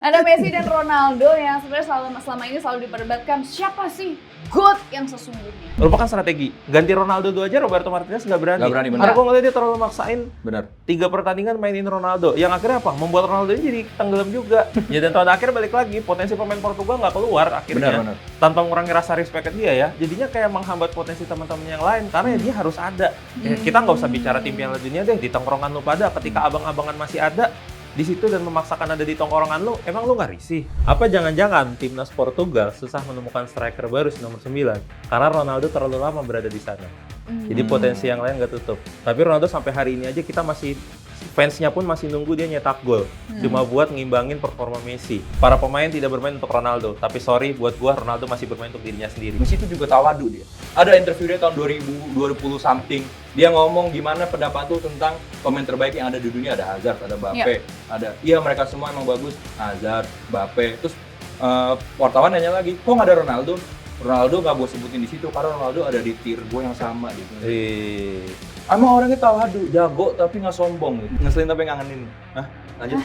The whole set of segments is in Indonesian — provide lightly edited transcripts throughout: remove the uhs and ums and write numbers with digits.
Ada Messi dan Ronaldo yang sebenarnya selama ini selalu diperdebatkan siapa sih GOAT yang sesungguhnya. Lupakan strategi. Ganti Ronaldo dulu aja, Roberto Martinez nggak berani. Nggak berani, benar. Karena gue ngeliat dia terlalu maksain. Benar. 3 pertandingan mainin Ronaldo. Yang akhirnya apa? Membuat Ronaldo ini jadi tenggelam juga. Ya dan pada akhirnya balik lagi, potensi pemain Portugal nggak keluar akhirnya. Benar. Tanpa mengurangi rasa respect ke dia ya. Jadinya kayak menghambat potensi teman-teman yang lain. Karena ya dia harus ada. Kita nggak usah bicara tim Piala Dunia deh. Di tongkrongan lu pada ketika abang-abangan masih ada di situ dan memaksakan ada di tongkrongan lu, emang lu nggak risih? Apa jangan-jangan timnas Portugal susah menemukan striker baru nomor 9 karena Ronaldo terlalu lama berada di sana. Jadi potensi yang lain nggak tutup. Tapi Ronaldo sampai hari ini aja kita masih fansnya pun masih nunggu dia nyetak gol. Cuma buat ngimbangin performa Messi. Para pemain tidak bermain untuk Ronaldo, tapi sorry buat gua Ronaldo masih bermain untuk dirinya sendiri. Messi itu juga tawadu dia. Ada interview dia tahun 2020 something. Dia ngomong gimana pendapat tuh tentang pemain terbaik yang ada di dunia. Ada Hazard, ada Mbappe, iya mereka semua emang bagus. Hazard, Mbappe. Terus wartawan nanya lagi, kok nggak ada Ronaldo? Ronaldo nggak gue sebutin di situ karena Ronaldo ada di tier gue yang sama gitu. Emang orangnya tawadu, jago tapi nggak sombong gitu. Ngeselin tapi ngangenin. Hah? Lanjut.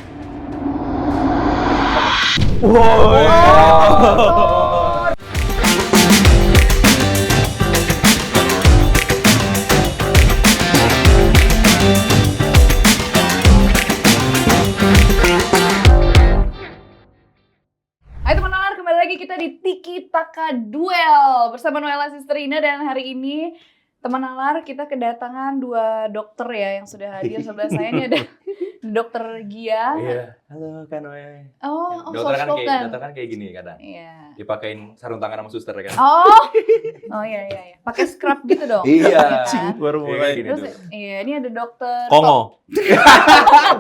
Hai teman nalar, kembali lagi kita di Tiki Taka Duel bersama Noella Sisterina, dan hari ini teman nalar kita kedatangan 2 dokter ya yang sudah hadir sebelah saya. Ini ada Dokter Gia. Iya. Halo Kak Noe. Oh, dokter soft-spoken. kan kayak gini kadang. Iya. Dipakein sarung tangan sama suster kan. Oh iya. Pakai scrub gitu dong. Iya. Kan? Baru mulai. Gini Terus tuh. iya, ini ada dokter Kongo.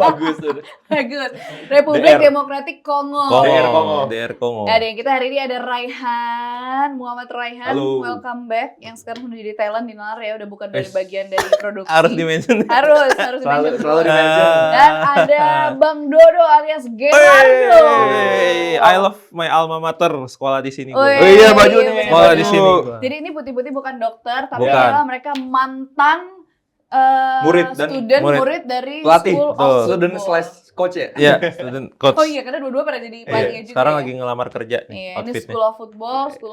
Bagus tuh. Bagus. Republik DR. Demokratik Kongo. DR Kongo. DR Kongo. Nah, kita hari ini ada Raihan, Muhammad Raihan. Halo. Welcome back. Yang sekarang udah jadi talent di Nalar ya, udah bukan dari bagian dari produksi. Harus dimention. Harus Selalu di-mention. di-mention. Dan ada Bang Dodo alias Gerardo. Hey, I love my alma mater, sekolah di sini gua. Wih, Oh iya, baju nih. Sekolah baju. di sini gua. Jadi ini putih-putih bukan dokter, tapi Bukan. adalah mereka mantan Murid dan murid dari pelatih. School of Betul. Student Football. slash coach ya? Iya, student coach. Oh iya, karena dua-dua pernah jadi pelatihnya juga. Sekarang ya. lagi ngelamar kerja nih, Iya, ini outfitnya. School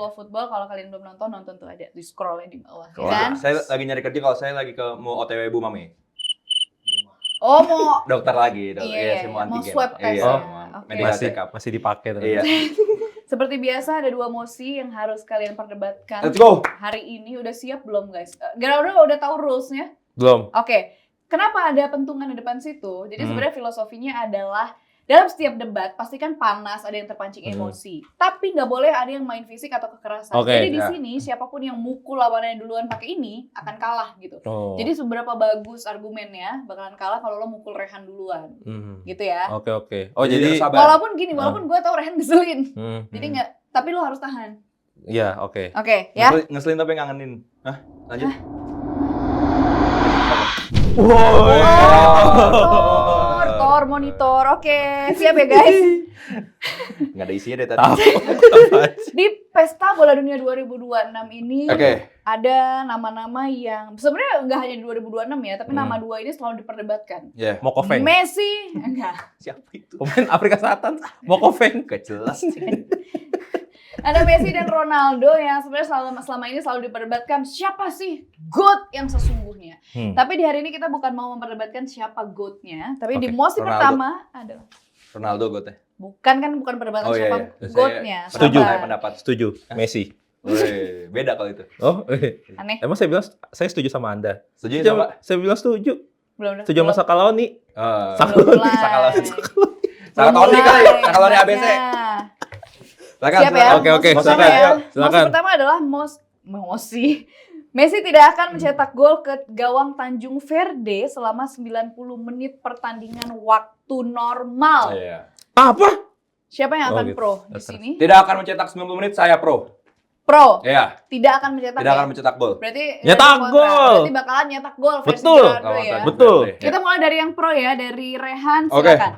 of Football. Kalau kalian belum nonton tuh ada di scrollnya di bawah. ya Wah, kan? saya lagi nyari kerja kalau saya lagi mau OTW Bu Mami. Oh mau Dokter lagi, Iya, saya mau mau antigen. swab test Iya, ya. mau Oke. medical masih check up. masih dipakai terus. Iya. seperti biasa ada 2 mosi yang harus kalian perdebatkan. Let's go. Hari ini udah siap belum guys? Gerardo udah tahu rules-nya? Belum. Oke. Kenapa ada pentungan di depan situ? Jadi sebenarnya filosofinya adalah dalam setiap debat pasti kan panas, ada yang terpancing emosi. Tapi nggak boleh ada yang main fisik atau kekerasan. Oke, Jadi di ya. sini siapapun yang mukul lawannya duluan pakai ini akan kalah gitu. Oh. Jadi seberapa bagus argumennya bakalan kalah kalau lo mukul Rehan duluan. Gitu ya. Oke. Oh, jadi sabar. Walaupun gini, walaupun gue tau Rehan ngeselin. Jadi nggak, tapi lo harus tahan. Iya, oke. Oke, ya. Ngeselin tapi ngangenin. Hah? Lanjut. Monitor. Oke, siap ya guys. Nggak ada isinya deh tadi. Di Pesta Bola Dunia 2026 ini Oke. ada nama-nama yang sebenarnya nggak hanya di 2026 ya, tapi nama 2 ini selalu diperdebatkan. Ya. Mokofeng. Messi, enggak. Siapa itu? Pemain Afrika Selatan. Mokofeng. Gak jelas. Ada Messi dan Ronaldo yang sebenarnya selama ini selalu diperdebatkan siapa sih GOAT yang sesungguhnya. Tapi di hari ini kita bukan mau memperdebatkan siapa GOAT-nya, tapi di Oke, mosi Ronaldo. pertama adalah Ronaldo gue teh. bukan perdebatan Oh, iya, siapa iya. GOAT-nya. Setuju. Sabar. Saya pendapat. Setuju. Messi. Wih, beda kalau itu. Oh, Aneh. emang saya bilang saya setuju sama Anda. Setuju sama? Saya bilang setuju. Belum Setuju sama Sakaloni. Belum mulai. Sakaloni kali. Sakaloni ABC. Silakan. Siap ya? Oke, Mosi silakan. pertama ya. Silakan. Mosi pertama adalah Mosi. Messi tidak akan mencetak gol ke gawang Tanjung Verde selama 90 menit pertandingan waktu normal. Iya. Apa? Siapa yang akan Oh, gitu. pro di sini? Tidak akan mencetak 90 menit, saya pro. Pro. Iya. Tidak akan mencetak. Tidak ya? akan mencetak gol. Berarti Nyetak kontra. gol. Berarti bakalan nyetak gol versi Betul. Gerardo ya. Betul. Kita mulai dari yang pro ya, dari Rehan, Oke. silakan.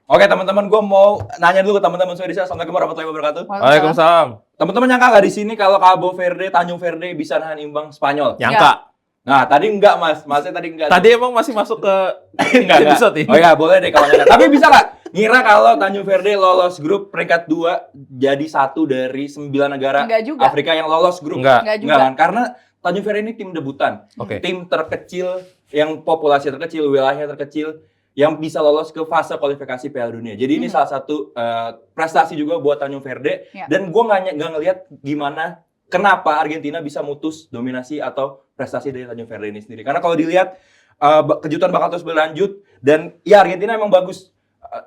Oke teman-teman, gue mau nanya dulu ke teman-teman semua di sini. Assalamualaikum warahmatullahi wabarakatuh. Waalaikumsalam. Teman-teman nyangka nggak di sini kalau Cabo Verde, Tanjung Verde bisa nahan imbang Spanyol? Nyangka. Nah tadi enggak mas, masnya tadi enggak. Tadi emang masih masuk ke enggak. episode ini. Oh ya boleh deh kalau enggak. Tapi bisa nggak? Ngira kalau Tanjung Verde lolos grup peringkat 2 jadi 1 dari 9 negara Enggak juga. Afrika yang lolos grup. Enggak. Enggak juga. Enggak kan? Karena Tanjung Verde ini tim debutan. Oke. Tim terkecil yang populasi terkecil, wilayahnya terkecil yang bisa lolos ke fase kualifikasi Piala Dunia. Jadi ini salah satu prestasi juga buat Tanjung Verde. Ya. Dan gue nggak ngelihat gimana kenapa Argentina bisa mutus dominasi atau prestasi dari Tanjung Verde ini sendiri. Karena kalau dilihat kejutan bakal terus berlanjut dan ya Argentina emang bagus.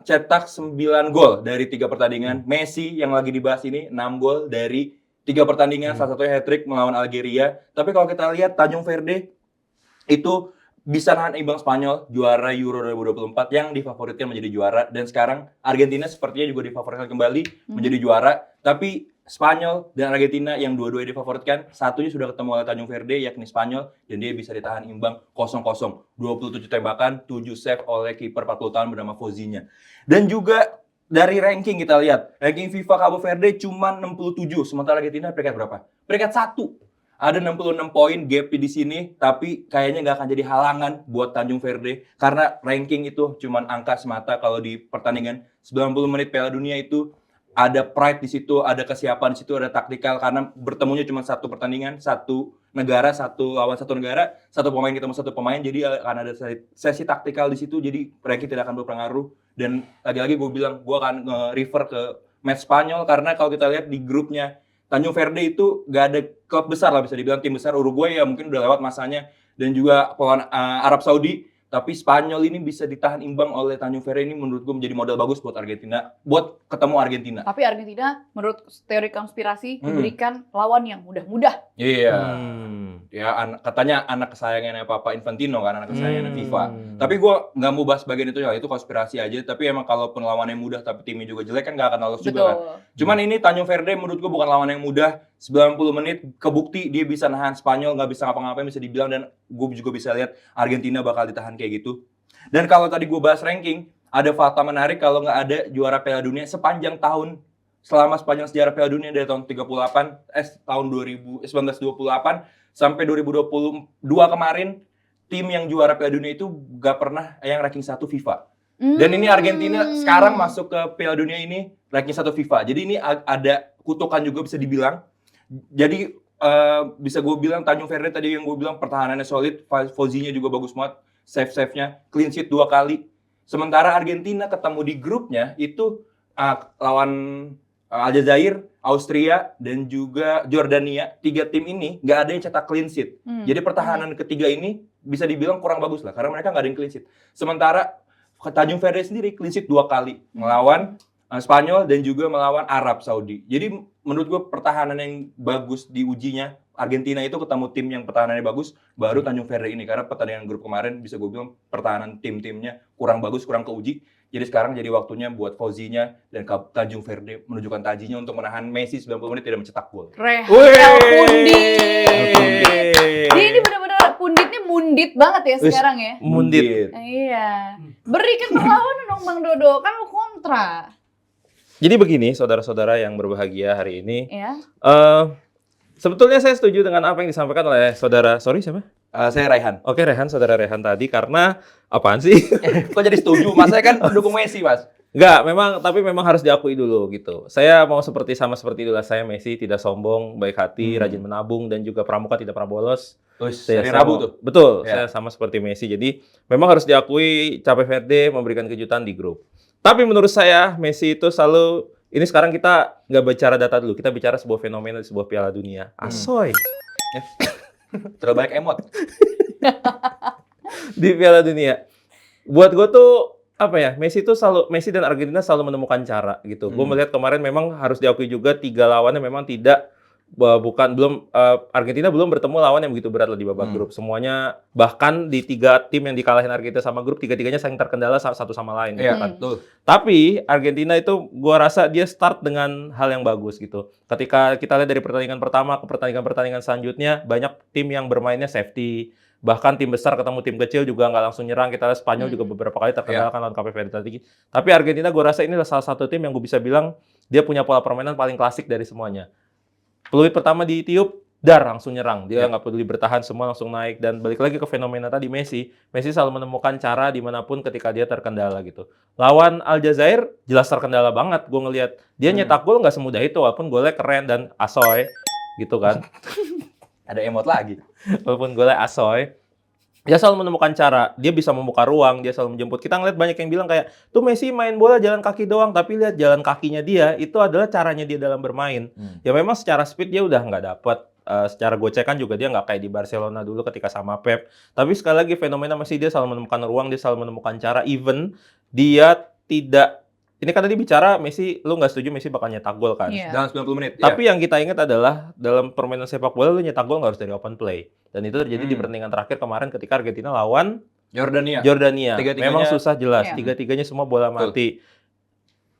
Cetak 9 gol dari 3 pertandingan. Messi yang lagi dibahas ini 6 gol dari 3 pertandingan, salah satunya hat-trick melawan Algeria. Tapi kalau kita lihat Tanjung Verde itu bisa nahan imbang Spanyol, juara Euro 2024 yang difavoritkan menjadi juara. Dan sekarang Argentina sepertinya juga difavoritkan kembali menjadi juara. Tapi Spanyol dan Argentina yang dua-duanya difavoritkan, satunya sudah ketemu oleh Tanjung Verde yakni Spanyol dan dia bisa ditahan imbang 0-0. 27 tembakan, 7 save oleh kiper 40 tahun bernama Fozinya. Dan juga dari ranking kita lihat, ranking FIFA Cabo Verde cuma 67, sementara Argentina peringkat berapa? Peringkat 1. Ada 66 poin gap di sini, tapi kayaknya nggak akan jadi halangan buat Tanjung Verde karena ranking itu cuma angka semata. Kalau di pertandingan 90 menit Piala Dunia itu ada pride di situ, ada kesiapan di situ, ada taktikal karena bertemunya cuma satu pertandingan, satu negara, satu lawan satu negara, satu pemain ketemu satu pemain, jadi akan ada sesi taktikal di situ, jadi ranking tidak akan berpengaruh. Dan lagi-lagi gue bilang, gue akan nge-refer ke match Spanyol karena kalau kita lihat di grupnya Tanjung Verde itu gak ada klub besar lah bisa dibilang tim besar. Uruguay ya mungkin udah lewat masanya dan juga lawan Arab Saudi. Tapi Spanyol ini bisa ditahan imbang oleh Tanjung Verde ini menurut gue menjadi modal bagus buat Argentina. Buat ketemu Argentina. Tapi Argentina menurut teori konspirasi diberikan lawan yang mudah-mudah. Iya. Ya katanya anak kesayangannya Papa Infantino kan, anak kesayangannya FIFA. Tapi gue nggak mau bahas bagian itu ya, itu konspirasi aja. Tapi emang kalau lawannya mudah tapi timnya juga jelek kan nggak akan lolos juga kan. Cuman ini Tanjung Verde menurut gue bukan lawan yang mudah. 90 menit kebukti dia bisa nahan Spanyol, nggak bisa ngapa-ngapain bisa dibilang, dan gue juga bisa lihat Argentina bakal ditahan kayak gitu. Dan kalau tadi gue bahas ranking, ada fakta menarik kalau nggak ada juara Piala Dunia sepanjang tahun, selama sepanjang sejarah Piala Dunia dari tahun 1928 sampai 2022 kemarin, tim yang juara Piala Dunia itu nggak pernah yang ranking 1 FIFA. Dan ini Argentina sekarang masuk ke Piala Dunia ini ranking 1 FIFA. Jadi ini ada kutukan juga bisa dibilang. Jadi bisa gue bilang Tanjung Verde tadi yang gue bilang pertahanannya solid, Fozinya juga bagus banget, save-nya, clean sheet 2 kali. Sementara Argentina ketemu di grupnya itu lawan Aljazair, Austria, dan juga Jordania. 3 tim ini nggak ada yang cetak clean sheet. Jadi pertahanan ketiga ini bisa dibilang kurang bagus lah, karena mereka nggak ada yang clean sheet. Sementara Tanjung Verde sendiri clean sheet 2 kali, melawan Spanyol dan juga melawan Arab Saudi. Jadi menurut gue pertahanan yang bagus di ujinya, Argentina itu ketemu tim yang pertahanannya bagus, baru Tanjung Verde ini. Karena pertandingan grup kemarin bisa gue bilang pertahanan tim-timnya kurang bagus, kurang keuji. Jadi sekarang jadi waktunya buat Fozinya dan Tanjung Verde menunjukkan tajinya untuk menahan Messi 90 menit tidak mencetak gol. Pundit. Dia ini benar-benar punditnya mundit banget ya sekarang ya. Mundit. Iya. Berikan perlawanan dong Bang Dodo, kan lu kontra. Jadi begini, saudara-saudara yang berbahagia hari ini. Ya. Sebetulnya saya setuju dengan apa yang disampaikan oleh saudara, siapa? Saya Raihan. Oke, saudara Rehan tadi, karena apaan sih? Kok jadi setuju? Mas saya kan pendukung Messi, Mas. Enggak, tapi memang harus diakui dulu gitu. Saya mau seperti itulah, saya Messi, tidak sombong, baik hati, rajin menabung, dan juga pramuka tidak pernah bolos. Dari Rabu tuh. Betul, Ya. saya sama seperti Messi. Jadi memang harus diakui Cape Verde memberikan kejutan di grup. Tapi menurut saya Messi itu selalu, ini sekarang kita nggak bicara data dulu, kita bicara sebuah fenomena di sebuah Piala Dunia. Asoy. Terlalu banyak emot. Di Piala Dunia. Buat gue tuh Messi dan Argentina selalu menemukan cara gitu. Gue melihat kemarin memang harus diakui juga 3 lawannya memang Argentina belum bertemu lawan yang begitu berat lah di babak grup. Semuanya bahkan di 3 tim yang dikalahin Argentina sama grup, 3-tiganya saling terkendala satu sama lain. Iya, Gitu kan. betul. Tapi Argentina itu gua rasa dia start dengan hal yang bagus gitu. Ketika kita lihat dari pertandingan pertama ke pertandingan selanjutnya, banyak tim yang bermainnya safety. Bahkan tim besar ketemu tim kecil juga nggak langsung nyerang. Kita lihat Spanyol juga beberapa kali terkendala kan lawan Cape Verde tadi. Tapi Argentina gua rasa ini adalah salah satu tim yang gue bisa bilang dia punya pola permainan paling klasik dari semuanya. Peluit pertama ditiup, langsung nyerang. Dia nggak peduli bertahan, semua langsung naik. Dan balik lagi ke fenomena tadi Messi selalu menemukan cara dimanapun ketika dia terkendala gitu. Lawan Aljazair jelas terkendala banget. Gue ngelihat dia nyetak gol nggak semudah itu, walaupun golnya keren dan asoy gitu kan. Ada emot lagi. Walaupun golnya asoy. Dia selalu menemukan cara, dia bisa membuka ruang, dia selalu menjemput. Kita ngeliat banyak yang bilang kayak, tuh Messi main bola jalan kaki doang, tapi lihat jalan kakinya dia, itu adalah caranya dia dalam bermain. Ya memang secara speed dia udah nggak dapet, secara gocekan juga dia nggak kayak di Barcelona dulu ketika sama Pep. Tapi sekali lagi fenomena Messi, dia selalu menemukan ruang, dia selalu menemukan cara, even dia tidak. Ini kan tadi bicara Messi, lu nggak setuju Messi bakal nyetak gol kan? Dalam 90 menit. Tapi yang kita ingat adalah dalam permainan sepak bola lu nyetak gol nggak harus dari open play. Dan itu terjadi di pertandingan terakhir kemarin ketika Argentina lawan Jordania. Memang susah jelas. Tiga-tiganya semua bola mati.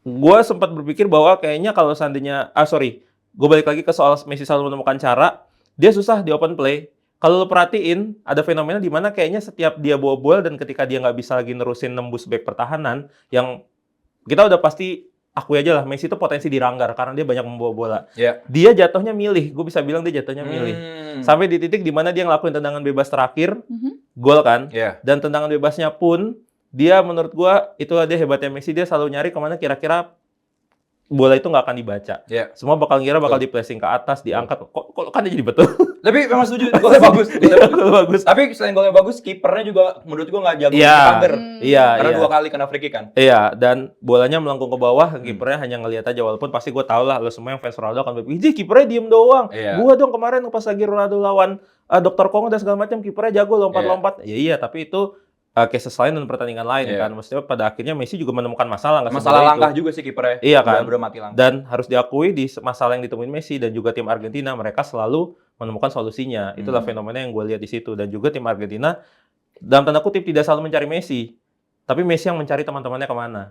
Gua sempat berpikir bahwa kayaknya kalau seandainya, gue balik lagi ke soal Messi selalu menemukan cara, dia susah di open play. Kalau lo perhatiin, ada fenomena di mana kayaknya setiap dia bawa bola dan ketika dia nggak bisa lagi nerusin nembus back pertahanan, yang kita udah pasti akui aja lah, Messi itu potensi diranggar karena dia banyak membawa bola. Dia jatuhnya milih, gue bisa bilang dia jatuhnya milih. Sampai di titik di mana dia ngelakuin tendangan bebas terakhir, gol kan? Dan tendangan bebasnya pun, dia menurut gue, itu dia hebatnya Messi, dia selalu nyari kemana kira-kira bola itu nggak akan dibaca. Semua bakal ngira bakal di-placing ke atas, diangkat. Kok kan dia jadi betul? Tapi memang setuju, golnya bagus. Tapi selain golnya bagus, kipernya juga menurut gua nggak jago di pagar. Karena 2 kali kena free kick kan. Dan bolanya melengkung ke bawah, kipernya hanya ngelihat aja. Walaupun pasti gua tahu lah, lo semua yang fans Ronaldo akan berpikir, kipernya diem doang. Gua dong kemarin pas lagi Ronaldo lawan Dr. Kong dan segala macam, kipernya jago lompat-lompat. Ya tapi itu cases lain dan pertandingan lain kan. Maksudnya pada akhirnya Messi juga menemukan masalah. Masalah langkah juga sih kipernya. Iya kan. Udah mati langkah. Dan harus diakui di masalah yang ditemuin Messi dan juga tim Argentina, mereka selalu menemukan solusinya. Itulah fenomena yang gue lihat di situ. Dan juga tim Argentina dalam tanda kutip tidak selalu mencari Messi, tapi Messi yang mencari teman-temannya kemana.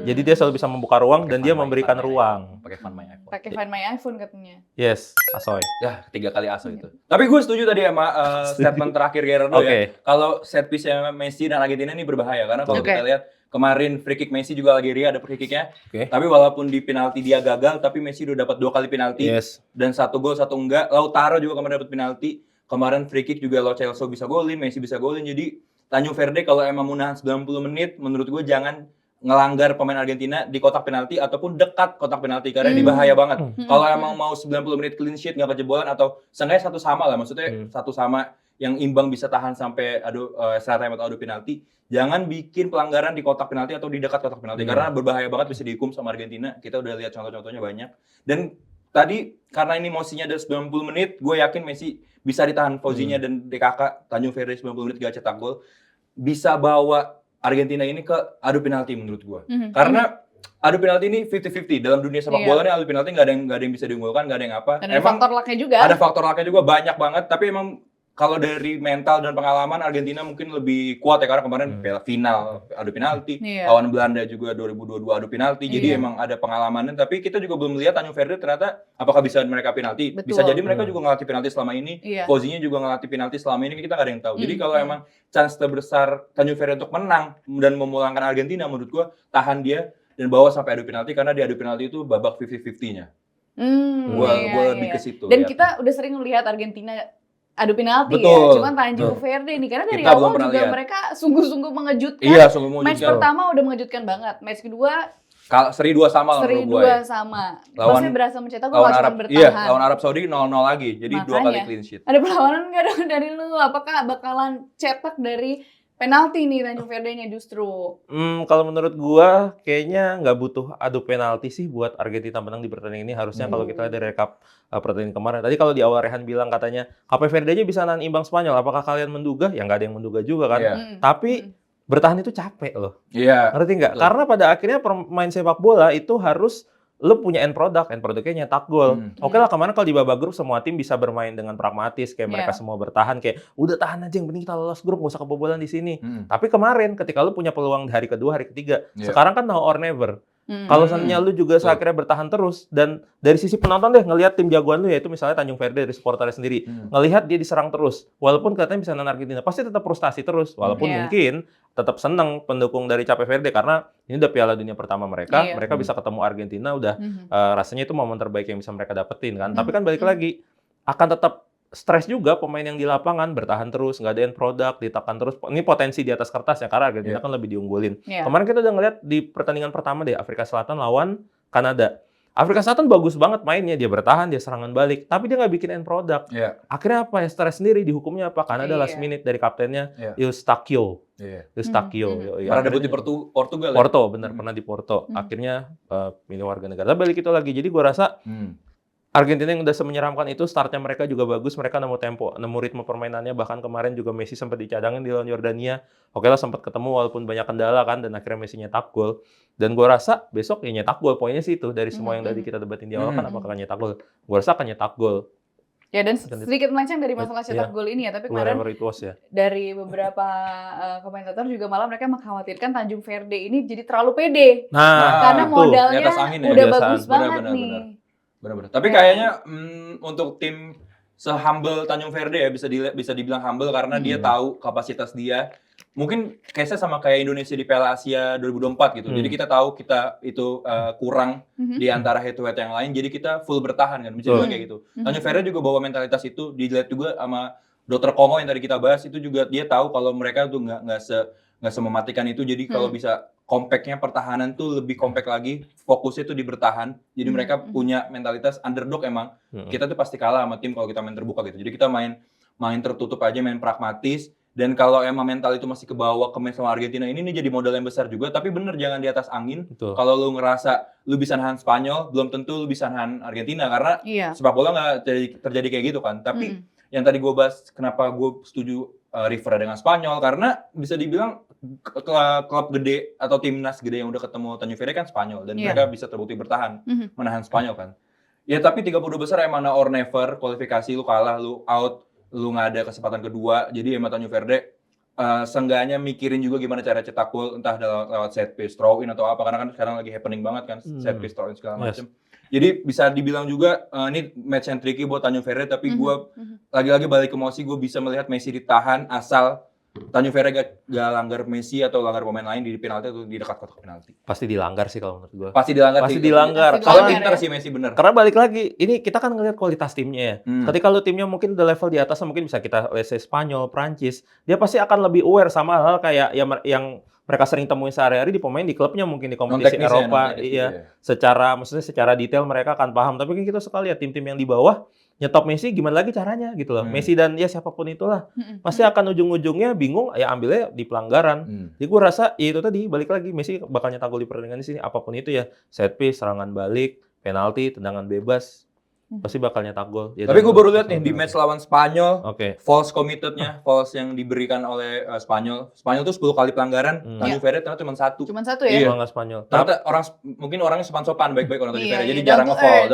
Jadi dia selalu bisa membuka ruang dan dia memberikan ruang. Pakai Find My iPhone. Pakai Find My iPhone katanya. Yes, asoy. Ya, 3 kali asoy itu. Tapi gue setuju tadi sama statement terakhir Gerardo ya. Kalau set piece-nya Messi dan Argentina ini berbahaya. Karena kalau kita lihat kemarin free kick Messi juga lagi ada free kick-nya. Tapi walaupun di penalti dia gagal, tapi Messi udah dapat 2 kali penalti. Dan 1 gol, 1 enggak. Lautaro juga kemarin dapat penalti. Kemarin free kick juga Lo Celso bisa golin, Messi bisa golin. Jadi Tanjung Verde kalau emang mau nahan 90 menit, menurut gue jangan ngelanggar pemain Argentina di kotak penalti ataupun dekat kotak penalti karena ini bahaya banget. Kalau emang mau 90 menit clean sheet nggak kejebolan atau seenggaknya 1 sama lah, maksudnya 1 sama yang imbang bisa tahan sampai extra time atau adu penalti. Jangan bikin pelanggaran di kotak penalti atau di dekat kotak penalti karena berbahaya banget, bisa dihukum sama Argentina. Kita udah lihat contoh-contohnya banyak. Dan tadi karena ini emosinya ada 90 menit, gue yakin Messi bisa ditahan Fauzinya dan DKK. Tanjung Verde 90 menit gak cetak gol, bisa bawa Argentina ini ke adu penalti menurut gue. Karena adu penalti ini 50-50 dalam dunia sepak bola nih, adu penalti nggak ada yang bisa diunggulkan, nggak ada yang apa. Dan ada faktor lucknya juga. Ada faktor lucknya juga banyak banget. Tapi emang kalau dari mental dan pengalaman Argentina mungkin lebih kuat ya karena kemarin final adu penalti, lawan Belanda juga 2022 adu penalti. Jadi emang ada pengalamannya. Tapi kita juga belum lihat Tanjung Verde ternyata apakah bisa mereka penalti. Bisa jadi mereka juga ngelatih penalti selama ini. Fauzinya juga ngelatih penalti selama ini, kita nggak ada yang tahu. Jadi kalau emang chance terbesar Tanjung Verde untuk menang dan memulangkan Argentina, menurut gua tahan dia dan bawa sampai adu penalti karena di adu penalti itu babak 50-50-nya. Gua lebih ke situ. Dan kita udah sering melihat Argentina adu penalti ya, cuman Tanjung Verde nih karena dari kita awal juga mereka sungguh-sungguh mengejutkan. Sungguh mengejutkan. Match pertama udah mengejutkan banget, match kedua seri 2 sama lawan Uruguay. Maksudnya berhasil mencetak gol cuma bertahan. Lawan Arab Saudi 0-0 lagi. Jadi 2 kali clean sheet. Ada perlawanan nggak dari lu? Apakah bakalan cetak dari penalti nih Tanjung Verde-nya justru? Kalau menurut gua kayaknya nggak butuh adu penalti sih buat Argentina menang di pertandingan ini. Harusnya kalau kita lihat dari rekap pertandingan kemarin. Tadi kalau di awal Rehan bilang katanya KP Verde aja bisa nahan imbang Spanyol. Apakah kalian menduga? Ya nggak ada yang menduga juga kan. Tapi bertahan itu capek loh. Ngerti nggak? Karena pada akhirnya pemain sepak bola itu harus lu punya end produknya nyetak gol. Oke lah, kemarin kalau di babak grup semua tim bisa bermain dengan pragmatis, kayak mereka semua bertahan, kayak udah tahan aja, yang penting kita lolos grup, nggak usah kebobolan di sini. Tapi kemarin ketika lu punya peluang di hari kedua, hari ketiga, sekarang kan now or never. Kalau seandainya lu juga akhirnya bertahan terus, dan dari sisi penonton deh ngelihat tim jagoan lu, yaitu misalnya Tanjung Verde dari supporternya sendiri, ngelihat dia diserang terus, walaupun katanya bisa nahan Argentina, pasti tetap frustasi terus, walaupun mungkin tetap seneng pendukung dari Cape Verde karena ini udah Piala Dunia pertama mereka, mereka bisa ketemu Argentina, udah rasanya itu momen terbaik yang bisa mereka dapetin kan. Tapi kan balik lagi, akan tetap stres juga pemain yang di lapangan, bertahan terus, nggak ada end product, ditekan terus. Ini potensi di atas kertas ya, karena Argentina kan lebih diunggulin. Kemarin kita udah ngeliat di pertandingan pertama deh, Afrika Selatan lawan Kanada. Afrika Selatan bagus banget mainnya, dia bertahan, dia serangan balik, tapi dia nggak bikin end product. Akhirnya apa ya, stres sendiri, dihukumnya apa? Kanada last minute dari kaptennya, Eustáquio. Eustáquio. Pernah debut di Portugal ya? Porto, bener, pernah di Porto. Akhirnya milih warga negara. Balik itu lagi, jadi gua rasa Argentina yang udah semenyeramkan itu, startnya mereka juga bagus, mereka nemu tempo, nemu ritme permainannya, bahkan kemarin juga Messi sempat dicadangin di lawan Yordania. Oke lah, sempat ketemu walaupun banyak kendala kan, dan akhirnya Messi nyetak gol. Dan gue rasa besok ya nyetak gol, poinnya sih itu, dari semua yang tadi kita debatin di awal kan, apakah nyetak gol. Gue rasa akan nyetak gol. Ya, dan sedikit melenceng dari masalah cetak gol ini ya, tapi kemarin dari beberapa komentator juga malah mereka mengkhawatirkan Tanjung Verde ini jadi terlalu pede. Karena modalnya udah bagus banget nih. Benar-benar. Tapi kayaknya untuk tim se-humble Tanjung Verde ya, bisa dibilang humble karena dia tahu kapasitas dia. Mungkin case-nya sama kayak Indonesia di Piala Asia 2024 gitu. Jadi kita tahu kita itu kurang di antara head to head yang lain, jadi kita full bertahan kan. Bisa juga kayak gitu. Tanjung Verde juga bawa mentalitas itu, dilihat juga sama Dr. Kongo yang tadi kita bahas, itu juga dia tahu kalau mereka tuh nggak semematikan itu. Jadi kalau bisa compact-nya pertahanan tuh lebih compact lagi, fokusnya tuh di bertahan. Jadi mereka punya mentalitas underdog emang. Kita tuh pasti kalah sama tim kalau kita main terbuka gitu. Jadi kita main tertutup aja, main pragmatis. Dan kalau emang mental itu masih kebawa ke match sama Argentina ini jadi modal yang besar juga. Tapi bener, jangan di atas angin. Kalau lu ngerasa lu bisa nahan Spanyol, belum tentu lu bisa nahan Argentina. Karena sepak bola nggak terjadi kayak gitu kan. Tapi yang tadi gue bahas, kenapa gue setuju River dengan Spanyol, karena bisa dibilang klub gede atau timnas gede yang udah ketemu Tanjung Verde kan Spanyol, dan mereka bisa terbukti bertahan menahan Spanyol kan. Ya tapi 32 besar emang or never, kualifikasi lu kalah, lu out, lu nggak ada kesempatan kedua. Jadi emang Tanjung Verde seenggaknya mikirin juga gimana cara cetak gol, entah lewat set piece, throw in atau apa, karena kan sekarang lagi happening banget kan set piece, throw in segala macam. Jadi bisa dibilang juga ini match yang tricky buat Tanjung Verde, tapi gue lagi-lagi balik ke emosi, gue bisa melihat Messi ditahan asal Tanjung Verde gak langgar Messi atau langgar pemain lain di penalti atau di dekat kotak penalti. Pasti dilanggar sih kalau menurut gue. Pasti dilanggar. Kalau pintar sih Messi bener. Karena balik lagi, ini kita kan ngelihat kualitas timnya ya. Ketika lu timnya mungkin udah level di atas, mungkin bisa kita let's say Spanyol, Prancis, dia pasti akan lebih aware sama hal kayak yang mereka sering temuin sehari-hari di pemain di klubnya, mungkin di kompetisi Eropa. Maksudnya secara detail mereka akan paham. Tapi kan kita suka lihat tim-tim yang di bawah nyetop Messi, gimana lagi caranya gitu loh. Messi dan ya siapapun itulah pasti akan ujung-ujungnya bingung, ya ambilnya di pelanggaran. Jadi gue rasa ya itu tadi, balik lagi, Messi bakal nyetak gol di pertandingan di sini, apapun itu ya, set piece, serangan balik, penalti, tendangan bebas, pasti bakal nyetak gol. Ya, tapi gue baru lihat nih di match lawan Spanyol, false committed-nya, false yang diberikan oleh Spanyol. Spanyol tuh 10 kali pelanggaran, Tanjung Verde ternyata cuma 1. Cuma 1 ya? Iya, nggak Spanyol. Ternyata mungkin orangnya sopan-sopan, baik-baik orang Tanjung Verde, jadi jarang nge-foul.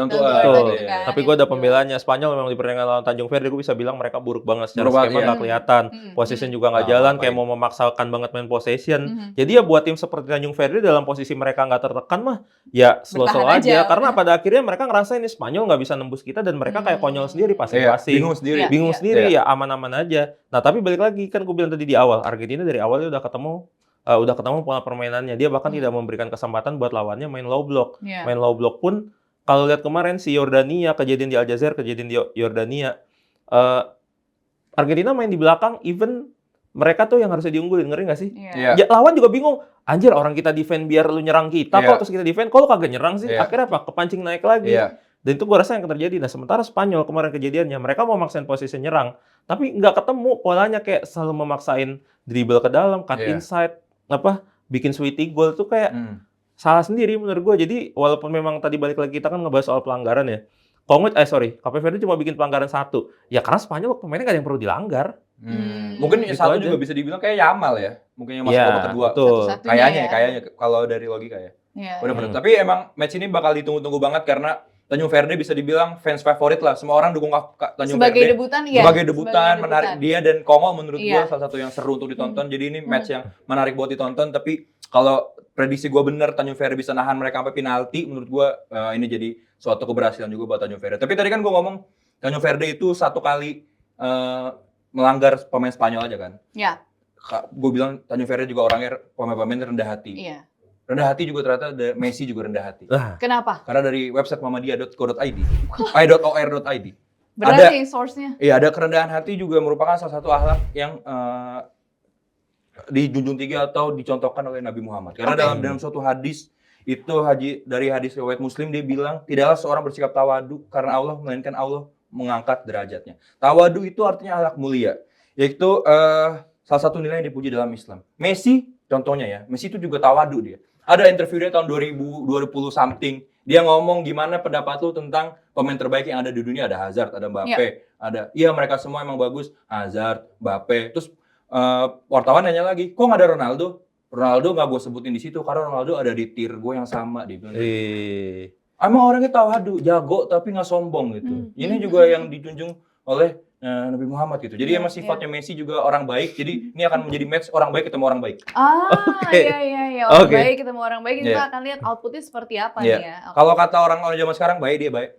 Tapi gue ada pembelaannya, Spanyol memang di pertandingan lawan Tanjung Verde, gue bisa bilang mereka buruk banget secara skema, nggak kelihatan. Possession juga nggak jalan, kayak mau memaksakan banget main possession. Jadi ya buat tim seperti Tanjung Verde dalam posisi mereka nggak tertekan mah, ya slow-slow aja. Karena pada akhirnya mereka ngerasa ini Spanyol nggak bisa nembus kita, dan mereka kayak konyol sendiri, passing-passing. Bingung sendiri, ya aman-aman aja. Nah tapi balik lagi, kan gue bilang tadi di awal, Argentina dari awal dia udah ketemu pola permainannya. Dia bahkan tidak memberikan kesempatan buat lawannya main low block. Main low block pun, kalau lihat kemarin si Yordania, kejadian di Aljazair, kejadian di Yordania, Argentina main di belakang, even mereka tuh yang harusnya diunggulin, ngeri nggak sih? Ya, lawan juga bingung, anjir orang kita defend biar lu nyerang kita kok, terus kita defend, kok lu kagak nyerang sih? Akhirnya apa? Kepancing naik lagi. Dan itu gue rasa yang terjadi. Nah sementara Spanyol kemarin kejadiannya, mereka mau maksain posisi nyerang, tapi nggak ketemu polanya, kayak selalu memaksain dribble ke dalam, cut inside, bikin sweetie goal tuh kayak salah sendiri menurut gue. Jadi walaupun memang tadi balik lagi kita kan ngebahas soal pelanggaran ya, Cape Verde cuma bikin pelanggaran 1. Ya karena Spanyol pemainnya nggak ada yang perlu dilanggar. Mungkin gitu satu aja. Juga bisa dibilang kayak Yamal ya, mungkin yang masuk babak kedua. Kayaknya kalau dari logika ya. Benar-benar. Tapi emang match ini bakal ditunggu-tunggu banget karena Tanjung Verde bisa dibilang fans favorit lah. Semua orang dukung Tanjung sebagai Verde. Sebagai debutan, menarik. Dia dan Kongo menurut gue salah satu yang seru untuk ditonton. Jadi ini match yang menarik buat ditonton. Tapi kalau prediksi gue bener, Tanjung Verde bisa nahan mereka sampai penalti. Menurut gue ini jadi suatu keberhasilan juga buat Tanjung Verde. Tapi tadi kan gue ngomong Tanjung Verde itu 1 kali melanggar pemain Spanyol aja kan. Gue bilang Tanjung Verde juga orangnya pemain-pemain rendah hati. Rendah hati juga ternyata Messi juga rendah hati. Kenapa? Karena dari website muhammadiyah.co.id, .or.id, Berat nih source-nya. Iya, ada kerendahan hati juga merupakan salah satu akhlak yang dijunjung tinggi atau dicontohkan oleh Nabi Muhammad. Karena dalam suatu hadis itu dari hadis riwayat Muslim dia bilang tidaklah seorang bersikap tawadu karena Allah melainkan Allah mengangkat derajatnya. Tawadu itu artinya akhlak mulia, yaitu salah satu nilai yang dipuji dalam Islam. Messi contohnya ya, Messi itu juga tawadu dia. Ada interview dia tahun 2020 something. Dia ngomong gimana pendapat lu tentang pemain terbaik yang ada di dunia, ada Hazard, ada Mbappe, mereka semua emang bagus, Hazard, Mbappe. Terus wartawan nanya lagi, kok nggak ada Ronaldo? Ronaldo nggak gue sebutin di situ karena Ronaldo ada di tier gue yang sama, dia bilang. Emang orangnya tawadu, jago tapi nggak sombong gitu. Ini juga yang dijunjung oleh Nabi Muhammad gitu. Jadi emang sifatnya Messi juga orang baik. Jadi ini akan menjadi match orang baik ketemu orang baik. Iya. Orang baik ketemu orang baik, kita akan lihat outputnya seperti apa nih ya. Kalau kata orang-orang zaman sekarang baik dia baik.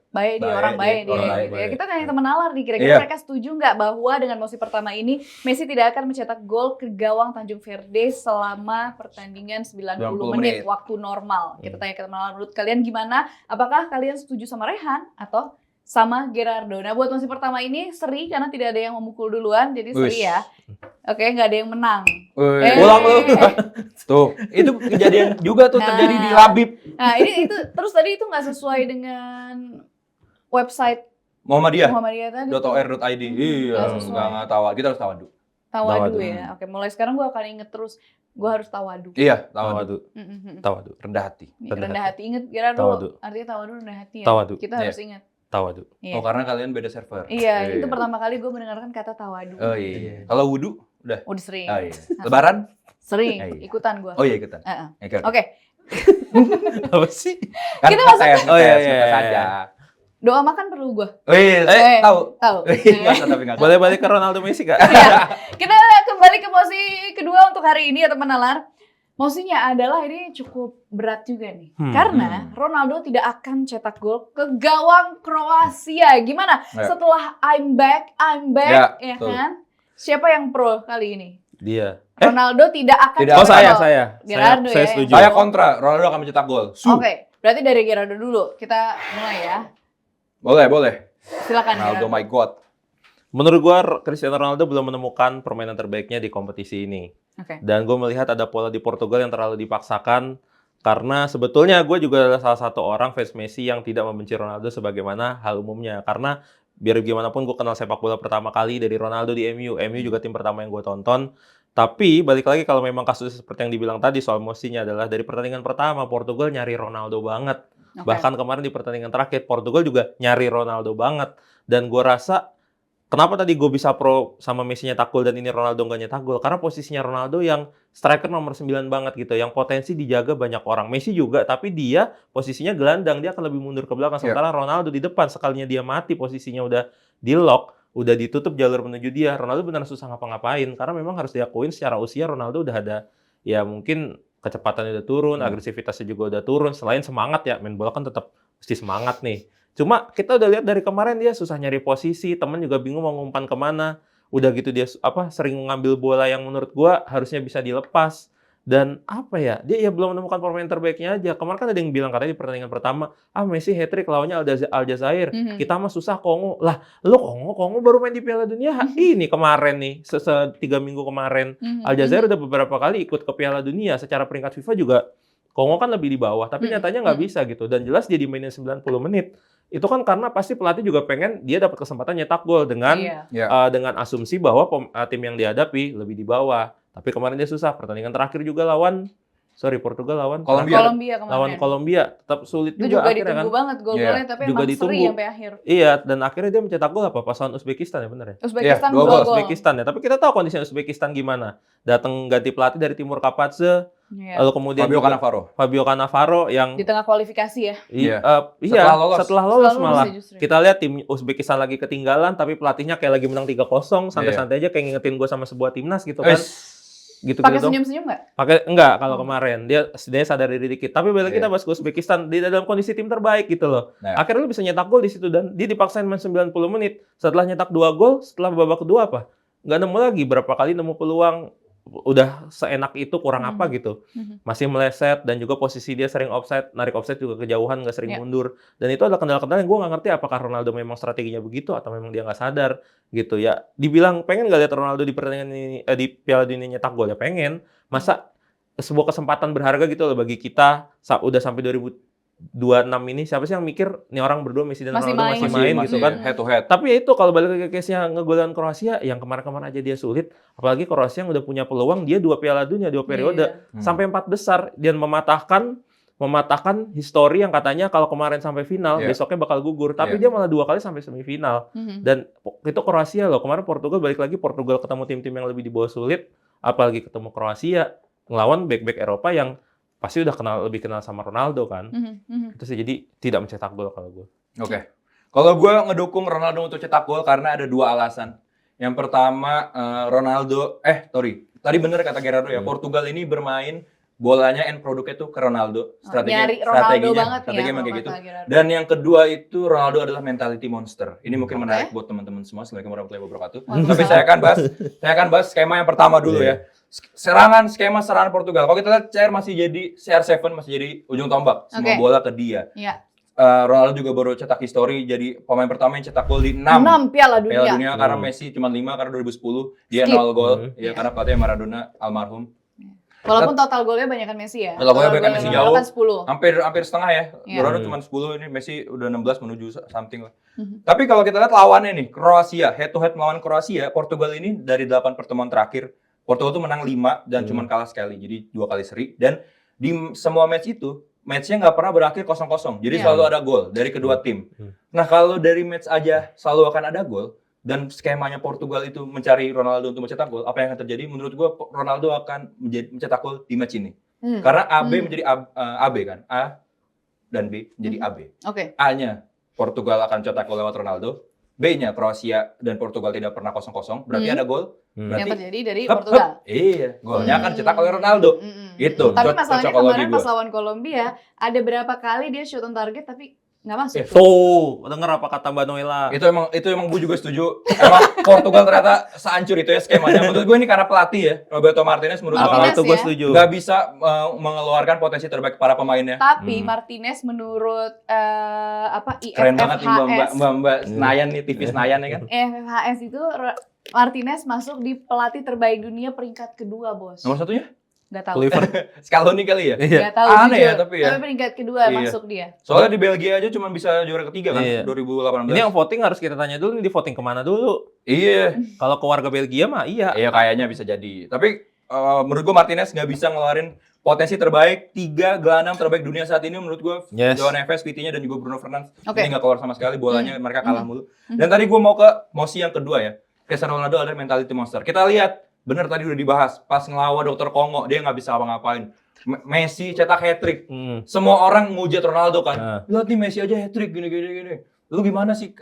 Orang baik dia. Ya, kita tanya teman nalar nih, kira-kira mereka setuju nggak bahwa dengan musim pertama ini Messi tidak akan mencetak gol ke gawang Tanjung Verde selama pertandingan 90 menit waktu normal. Kita tanya ke teman nalar, menurut kalian gimana? Apakah kalian setuju sama Rehan atau sama Gerardo? Nah, buat musim pertama ini seri karena tidak ada yang memukul duluan, jadi seri ya. Oke, nggak ada yang menang. Ulang lu. Tuh, itu kejadian juga tuh terjadi di Labib. Nah, itu terus tadi itu nggak sesuai dengan website Muhammadiyah tadi. .or.id. Iya, nggak tahu. Kita harus tawadu. Tawadu ya. Oke, mulai sekarang gue akan inget terus. Gue harus tawadu. Iya, tawadu. Tawadu. Rendah hati. Rendah hati. Ingat Gerardo. Artinya tawadu rendah hati ya. Tawadu. Kita harus ingat. Tawadu. Iya. Oh, karena kalian beda server. Iya, itu pertama kali gue mendengarkan kata tawadu. Oh iya. Kalau wudu udah sering. Oh iya. Lebaran? Sering. Ikutan gue. Oh iya, ikutan. Oke. Apa sih? Kan kita masuk. saja. Doa makan perlu gue. Tahu. Boleh balik ke Ronaldo Messi Kak? Kita kembali ke posisi kedua untuk hari ini ya teman nalar. Maksudnya adalah ini cukup berat juga nih. Karena Ronaldo tidak akan cetak gol ke gawang Kroasia. Gimana? Setelah I'm back, ya kan? Siapa yang pro kali ini? Dia. Ronaldo tidak akan cetak gol. Saya. Gerardo Saya ya. setuju. Saya kontra, Ronaldo akan mencetak gol. Oke, berarti dari Gerardo dulu. Kita mulai ya. Boleh. Silakan Ronaldo, my God. Menurut gua Cristiano Ronaldo belum menemukan permainan terbaiknya di kompetisi ini. Dan gue melihat ada pola di Portugal yang terlalu dipaksakan karena sebetulnya gue juga adalah salah satu orang fans Messi yang tidak membenci Ronaldo sebagaimana hal umumnya. Karena biar gimana pun gue kenal sepak bola pertama kali dari Ronaldo di MU. MU juga tim pertama yang gue tonton. Tapi balik lagi kalau memang kasus seperti yang dibilang tadi soal Messi-nya adalah dari pertandingan pertama Portugal nyari Ronaldo banget. Bahkan kemarin di pertandingan terakhir Portugal juga nyari Ronaldo banget. Dan gue rasa kenapa tadi gue bisa pro sama Messi nyetak gol dan ini Ronaldo nggak nyetak gol? Karena posisinya Ronaldo yang striker nomor 9 banget gitu. Yang potensi dijaga banyak orang. Messi juga, tapi dia posisinya gelandang. Dia akan lebih mundur ke belakang. Sementara Ronaldo di depan. Sekalinya dia mati, posisinya udah di lock. Udah ditutup jalur menuju dia. Ronaldo benar susah ngapa-ngapain. Karena memang harus diakuin secara usia Ronaldo udah ada, ya mungkin kecepatannya udah turun, agresivitasnya juga udah turun. Selain semangat ya, main bola kan tetap mesti semangat nih. Cuma kita udah lihat dari kemarin dia susah nyari posisi, temen juga bingung mau ngumpan kemana. Udah gitu dia sering mengambil bola yang menurut gua harusnya bisa dilepas. Dan dia ya belum menemukan permainan terbaiknya aja. Kemarin kan ada yang bilang katanya di pertandingan pertama, Messi hat-trick lawannya Aljazair. Kita mah susah Kongo. Lah, lo Kongo baru main di Piala Dunia ini kemarin nih, 3 minggu kemarin. Aljazair udah beberapa kali ikut ke Piala Dunia. Secara peringkat FIFA juga Kongo kan lebih di bawah, tapi nyatanya nggak bisa gitu. Dan jelas dia dimainin 90 menit. Itu kan karena pasti pelatih juga pengen dia dapat kesempatan nyetak gol dengan asumsi bahwa tim yang dihadapi lebih di bawah. Tapi kemarin dia susah. Pertandingan terakhir juga Portugal lawan Kolombia. Tetap sulit itu juga akhirnya kan. Ditunggu banget gol-golnya, tapi juga emang seri sampai akhir. Iya, dan akhirnya dia mencetak gol pas lawan Uzbekistan ya benar ya? Uzbekistan ya. Tapi kita tahu kondisi Uzbekistan gimana. Datang ganti pelatih dari Timur Kapatse. Lalu kemudian Fabio Cannavaro yang di tengah kualifikasi ya. Setelah lolos malah. Kita lihat tim Uzbekistan lagi ketinggalan tapi pelatihnya kayak lagi menang 3-0, santai-santai aja kayak ngingetin gue sama sebuah timnas gitu kan. Gitu pakai senyum-senyum nggak? Enggak kalau kemarin dia sadar diri dikit. Tapi balik kita bahas ke Uzbekistan di dalam kondisi tim terbaik gitu loh. Akhirnya lu bisa nyetak gol di situ dan dia dipaksain main 90 menit. Setelah nyetak 2 gol, setelah babak kedua nggak nemu lagi, berapa kali nemu peluang udah seenak itu kurang apa gitu. Masih meleset dan juga posisi dia sering offside, narik offside juga kejauhan, nggak sering mundur. Dan itu adalah kendala-kendala yang gue nggak ngerti apakah Ronaldo memang strateginya begitu atau memang dia nggak sadar gitu ya. Dibilang pengen nggak lihat Ronaldo di pertandingan ini, di Piala Dunia nyetak gol ya pengen. Masa sebuah kesempatan berharga gitu loh bagi kita udah sampai 2026 ini, siapa sih yang mikir nih orang berdua Messi dan Ronaldo masih main gitu kan. Head to head. Tapi ya itu kalau balik ke case-nya ngegolkan Kroasia yang kemarin-kemarin aja dia sulit, apalagi Kroasia yang udah punya peluang dia 2 Piala Dunia, 2 periode sampai 4 besar dan mematahkan histori yang katanya kalau kemarin sampai final besoknya bakal gugur, tapi dia malah 2 kali sampai semifinal. Dan itu Kroasia loh. Kemarin Portugal balik lagi, Portugal ketemu tim-tim yang lebih di bawah sulit, apalagi ketemu Kroasia ngelawan back-back Eropa yang pasti udah lebih kenal sama Ronaldo kan. Itu sih, jadi tidak mencetak gol kalau gue. Oke. Kalau gue ngedukung Ronaldo untuk cetak gol karena ada 2 alasan. Yang pertama, tadi bener kata Gerardo ya, Portugal ini bermain bolanya and produknya tuh ke Ronaldo. Strateginya emang kayak gitu. Dan yang kedua itu Ronaldo adalah mentality monster. Ini mungkin menarik buat teman-teman semua. Assalamualaikum warahmatullahi wabarakatuh. Tapi saya akan bahas skema yang pertama dulu ya. Skema serangan Portugal. Kalau kita lihat CR7 masih jadi ujung tombak. Semua bola ke dia. Ronaldo juga baru cetak histori jadi pemain pertama yang cetak gol di 6 Piala Dunia. Karena Messi cuma 5 karena 2010 dia 0 gol. Ya karena pelatih Maradona almarhum. Walaupun total golnya banyakan Messi ya. Total golnya banyakan Messi jauh. Kan 10. Hampir setengah ya. Ronaldo cuma 10, ini Messi udah 16 menuju something lah. Tapi kalau kita lihat lawannya nih, Kroasia, head to head melawan Kroasia, Portugal ini dari 8 pertemuan terakhir, Portugal tuh menang 5 dan cuma kalah sekali. Jadi 2 kali seri. Dan di semua match itu, match-nya nggak pernah berakhir 0-0. Jadi selalu ada gol dari kedua tim. Nah kalau dari match aja selalu akan ada gol, dan skemanya Portugal itu mencari Ronaldo untuk mencetak gol, apa yang akan terjadi? Menurut gue Ronaldo akan mencetak gol di match ini. Karena AB menjadi AB kan, A dan B menjadi AB. A-nya Portugal akan cetak gol lewat Ronaldo, B-nya Kroasia dan Portugal tidak pernah 0-0, berarti ada gol. Berarti yang terjadi dari Portugal. Iya, golnya akan cetak oleh Ronaldo. Gitu. Tapi masalahnya kemarin pas lawan Kolombia, ada berapa kali dia shoot on target tapi nggak masuk. Tuh, denger apa kata Mbak Noela? Itu emang gue juga setuju. Emang Portugal ternyata sehancur itu ya skemanya. Menurut gue ini karena pelatih ya, Roberto Martinez menurut kalau itu gue setuju. Nggak bisa mengeluarkan potensi terbaik para pemainnya. Tapi Martinez menurut IFFHS. Keren banget nih Mbak Senayan nih, TV Senayan ya kan. IFFHS itu Martinez masuk di pelatih terbaik dunia peringkat kedua, Bos. Nomor satunya? Nggak tahu. Scaloni kali ya? Nggak tahu. Aneh ya tapi ya. Tapi peringkat kedua masuk dia. Soalnya di Belgia aja cuma bisa juara ketiga kan, 2018. Ini yang voting harus kita tanya dulu, di voting kemana dulu? Iya. Kalau ke warga Belgia mah iya. Iya kayaknya bisa jadi. Tapi menurut gue Martinez nggak bisa ngeluarin potensi terbaik, 3 gelandang terbaik dunia saat ini menurut gue. Joao Neves, Vitinha dan juga Bruno Fernandes. Ini nggak keluar sama sekali, bolanya mereka kalah mulu. Dan tadi gue mau ke mosi yang kedua ya. Cristiano Ronaldo ada mentality monster. Kita lihat. Bener tadi udah dibahas, pas ngelawan Dr. Kongo, dia nggak bisa apa-ngapain. Messi cetak hat-trick. Semua orang ngujat Ronaldo kan. Lihat nih Messi aja hat-trick gini. Lu gimana sih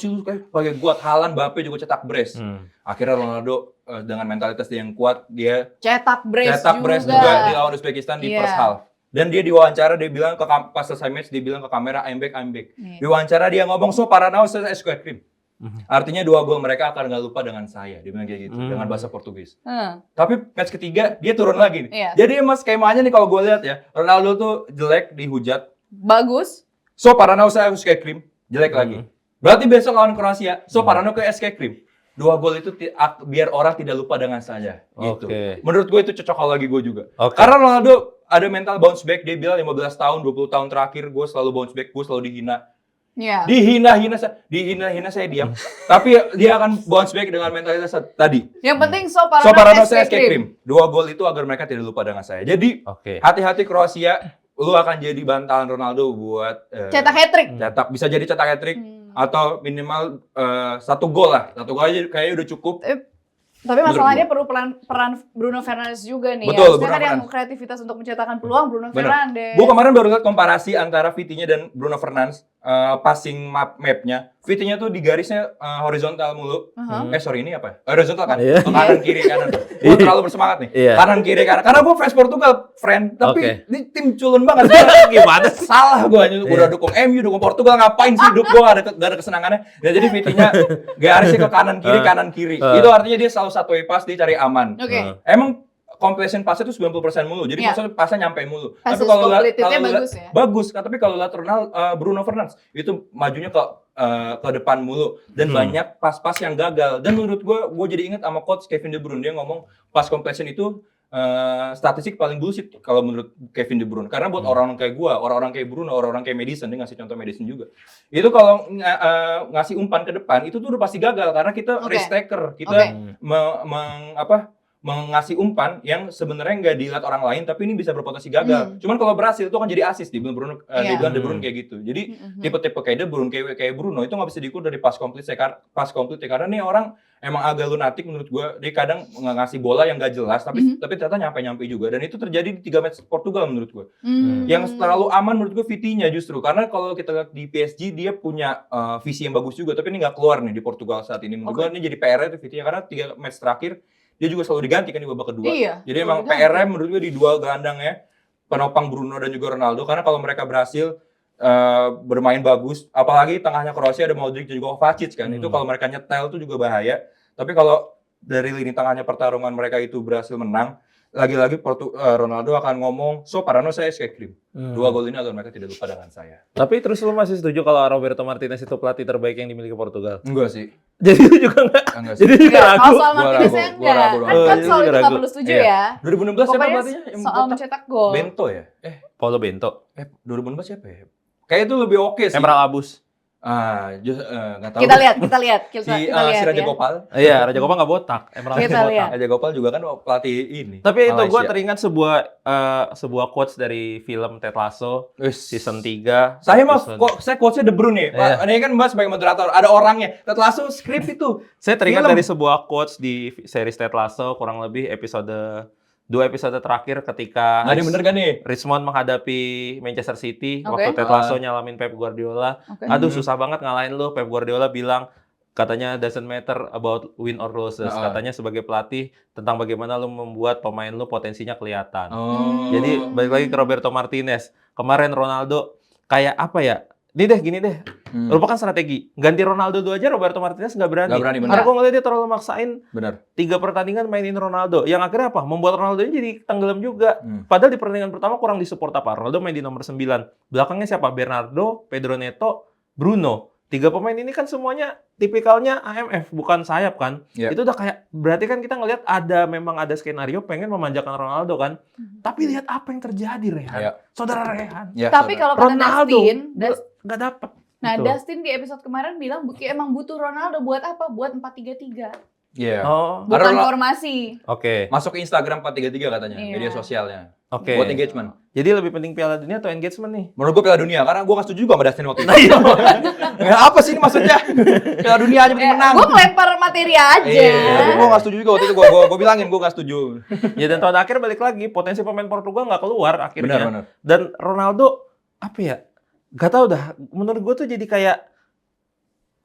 lu kayak pakai kuat, Haaland, Mbappe juga cetak brace. Akhirnya Ronaldo dengan mentalitas dia yang kuat, dia cetak brace juga di lawan Uzbekistan di first half. Dan dia diwawancara, dia bilang pas selesai match, dia bilang ke kamera, I'm back. Diwawancara dia ngomong, so Paranau saya square cream. Artinya 2 gol mereka akan nggak lupa dengan saya, dia bilang kayak gitu dengan bahasa Portugis. Tapi match ketiga dia turun lagi nih. Jadi emang skemanya nih kalau gue lihat ya, Ronaldo tuh jelek dihujat, bagus. So Paranau saya square cream, jelek lagi. Berarti besok lawan Kroasia, so Paranau ke SK Krim. 2 gol itu biar orang tidak lupa dengan saya. Gitu. Menurut gue itu cocok lagi gue juga. Karena Ronaldo ada mental bounce back, dia bilang 15 tahun, 20 tahun terakhir gue selalu bounce back, gue selalu dihina. Dihina saya diam. Tapi dia akan bounce back dengan mentalitas tadi. Yang penting so Paranau saya escape cream. 2 gol itu agar mereka tidak lupa dengan saya. Jadi hati-hati Kroasia, lu akan jadi bantalan Ronaldo buat cetak hat-trick. Bisa jadi cetak hat-trick atau minimal 1 gol lah. 1 gol aja kayaknya udah cukup. Tapi masalahnya perlu peran Bruno Fernandes juga nih. Betul, ya. Kan yang kreativitas untuk mencetakkan peluang Bruno Fernandes. Gue kemarin baru lihat komparasi antara Vitinha dan Bruno Fernandes. passing mapnya, VT-nya tuh di garisnya horizontal mulu. Sorry, ini apa? Horizontal kan? Iya. Kanan kiri kanan. Gue terlalu bersemangat nih. Iya. Kanan kiri kanan. Karena gue fans Portugal, friend. Tapi ini tim culun banget. Gimana? Salah gue udah dukung MU, dukung Portugal, ngapain sih hidup gue gak ada kesenangannya. Ya, jadi VT-nya garisnya ke kanan kiri. Itu artinya dia selalu satu way pass, dia cari aman. Emang completion pass-nya itu 90% mulu. Jadi maksudnya pass-nya nyampe mulu. Passes Tapi kalau bagus ya. bagus. Tapi kalau lihat Bruno Fernandes itu majunya ke depan mulu dan banyak pas-pas yang gagal. Dan menurut gue jadi ingat sama coach Kevin De Bruyne, dia ngomong pass completion itu statistik paling bullshit kalau menurut Kevin De Bruyne. Karena buat orang-orang kayak gue, orang-orang kayak Bruno, orang-orang kayak Madison, dia ngasih contoh Madison juga. Itu kalau ngasih umpan ke depan itu tuh udah pasti gagal karena kita risk taker. Kita mengasih umpan yang sebenarnya nggak dilihat orang lain, tapi ini bisa berpotensi gagal. Cuman kalau berhasil itu kan jadi assist di Bruno, dibilang De Bruyne kayak gitu. Jadi tipe-tipe kayak De Bruyne, kayak Bruno itu nggak bisa diukur dari pass complete karena nih orang emang agak lunatik menurut gue. Dia kadang ngasih bola yang nggak jelas, tapi ternyata nyampe juga. Dan itu terjadi di 3 match Portugal menurut gue. Yang terlalu aman menurut gue VT-nya justru, karena kalau kita lihat di PSG dia punya visi yang bagus juga, tapi ini nggak keluar nih di Portugal saat ini. Menurut gue ini jadi PR-nya itu VT-nya karena 3 match terakhir dia juga selalu diganti kan di babak kedua. Jadi emang PR-nya menurut gue di duel gelandang ya, penopang Bruno dan juga Ronaldo, karena kalau mereka berhasil bermain bagus, apalagi tengahnya Kroasia ada Modric dan juga Kovacic kan, itu kalau mereka nyetel itu juga bahaya. Tapi kalau dari lini tengahnya pertarungan mereka itu berhasil menang, lagi-lagi Ronaldo akan ngomong, so Parano saya escape cream. 2 gol ini agar mereka tidak lupa dengan saya. Tapi terus lu masih setuju kalau Roberto Martinez itu pelatih terbaik yang dimiliki Portugal? Enggak sih. Jadi lu juga enggak? Enggak sih. Jadi juga ragu? Kalau soal Martineznya enggak. Kan soal itu ragu. nggak perlu setuju ya. 2016 siapa Pokoknya pelatihnya? Yang soal mencetak gol. Bento ya? Paulo Bento. 2016 siapa ya? Kayak itu lebih oke sih. Emerald Abus. Nggak tahu. Kita lihat. Si Raja Ya. Gopal. Iya, Raja Gopal nggak botak. Emerald Kita botak. lihat. Raja Gopal juga kan pelatih ini. Tapi itu gue Malaysia. teringat sebuah quotes dari film Ted Lasso season 3. Saya coachnya De Bruyne ya. Ini kan Mas sebagai moderator, ada orangnya. Ted Lasso skrip itu. Saya teringat Film. dari sebuah quotes di series Ted Lasso, kurang lebih 2 episode terakhir ketika Bener kan nih? Richmond menghadapi Manchester City Oke. waktu Ted Lasso nyalamin Pep Guardiola. Aduh susah banget ngalahin lu. Pep Guardiola bilang katanya doesn't matter about win or losses. Katanya sebagai pelatih tentang bagaimana lu membuat pemain lu potensinya kelihatan. Jadi balik lagi ke Roberto Martinez. Kemarin Ronaldo kayak apa ya? Gini deh. Merupakan strategi. Ganti Ronaldo dulu aja Roberto Martinez nggak berani. bener. Karena gue ngeliat dia terlalu maksain Benar. 3 pertandingan mainin Ronaldo. Yang akhirnya apa? Membuat Ronaldo jadi tenggelam juga. Padahal di pertandingan pertama kurang disupport apa? Ronaldo main di nomor 9. Belakangnya siapa? Bernardo, Pedro Neto, Bruno. 3 pemain ini kan semuanya tipikalnya AMF, bukan sayap kan. Itu udah kayak, berarti kan kita ngelihat memang ada skenario pengen memanjakan Ronaldo kan. Tapi lihat apa yang terjadi, Rehan. Saudara Rehan. Tapi kalau kata Ronaldo Dustin, nggak dapet. nah Gitu. Dustin di episode kemarin bilang emang butuh Ronaldo buat apa? Buat 4-3-3. Iya. Bukan formasi. Oke. Masuk ke Instagram 433 katanya, Iya. media sosialnya. Oke. Buat engagement. Jadi lebih penting Piala Dunia atau engagement nih? Menurut gue Piala Dunia, karena gue gak setuju juga sama Dustin waktu itu. Apa sih ini maksudnya? Piala Dunia aja penting menang. Gue melempar materi aja. Tapi gue gak setuju juga waktu itu, gue bilangin gue gak setuju. Ya dan tahun akhir balik lagi, potensi pemain Portugal nggak keluar akhirnya. Benar. Dan Ronaldo, apa ya, gak tau dah, menurut gue tuh jadi kayak,